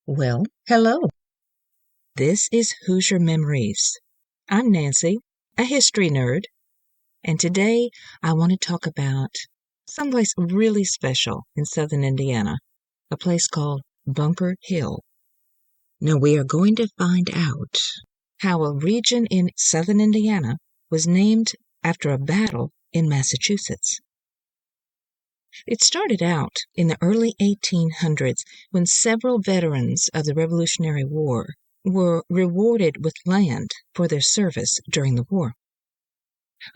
Well, hello. This is Hoosier Memories. I'm Nancy, a history nerd, and today I want to talk about someplace really special in southern Indiana, a place called Bunker Hill. Now we are going to find out how a region in southern Indiana was named after a battle in Massachusetts. It started out in the early 1800s when several veterans of the Revolutionary War were rewarded with land for their service during the war.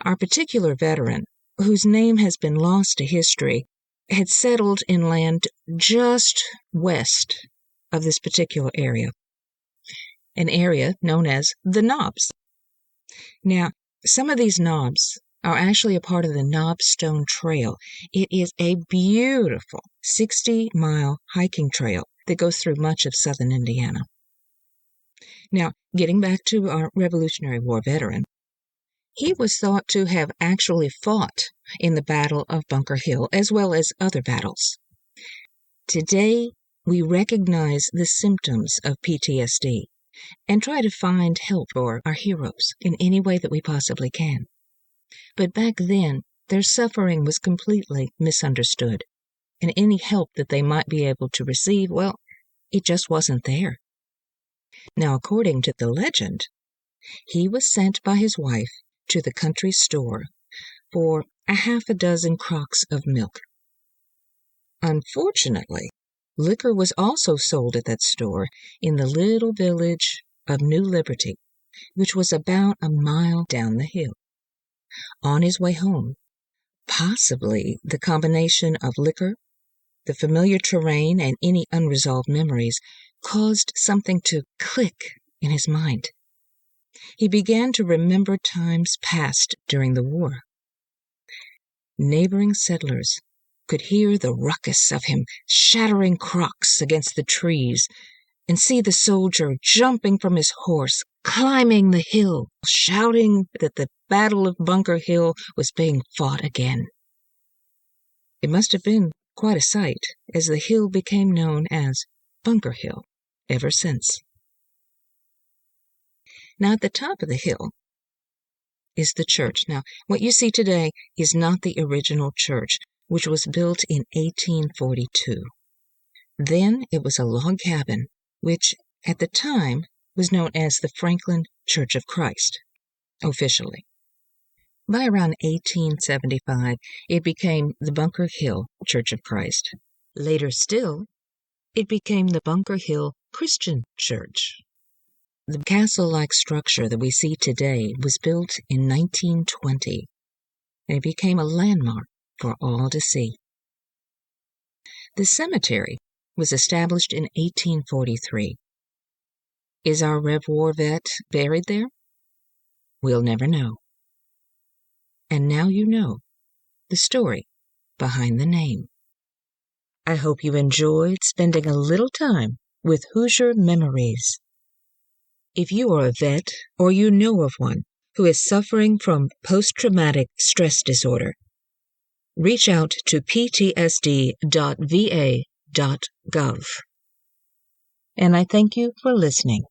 Our particular veteran, whose name has been lost to history, had settled in land just west of this particular area, an area known as the Knobs. Now, some of these knobs are actually a part of the Knobstone Trail. It is a beautiful 60-mile hiking trail that goes through much of southern Indiana. Now, getting back to our Revolutionary War veteran, he was thought to have actually fought in the Battle of Bunker Hill as well as other battles. Today, we recognize the symptoms of PTSD and try to find help for our heroes in any way that we possibly can. But back then, their suffering was completely misunderstood, and any help that they might be able to receive, well, it just wasn't there. Now, according to the legend, he was sent by his wife to the country store for a half a dozen crocks of milk. Unfortunately, liquor was also sold at that store in the little village of New Liberty, which was about a mile down the hill. On his way home, possibly the combination of liquor, the familiar terrain, and any unresolved memories caused something to click in his mind. He began to remember times past during the war. Neighboring settlers could hear the ruckus of him shattering crocks against the trees and see the soldier jumping from his horse, climbing the hill, shouting that the Battle of Bunker Hill was being fought again. It must have been quite a sight, as the hill became known as Bunker Hill ever since. Now, at the top of the hill is the church. Now, what you see today is not the original church, which was built in 1842. Then it was a log cabin, which at the time was known as the Franklin Church of Christ, officially. By around 1875, it became the Bunker Hill Church of Christ. Later still, it became the Bunker Hill Christian Church. The castle-like structure that we see today was built in 1920, and it became a landmark for all to see. The cemetery was established in 1843. Is our Rev War vet buried there? We'll never know. And now you know the story behind the name. I hope you enjoyed spending a little time with Hoosier Memories. If you are a vet or you know of one who is suffering from post-traumatic stress disorder, reach out to ptsd.va.gov. And I thank you for listening.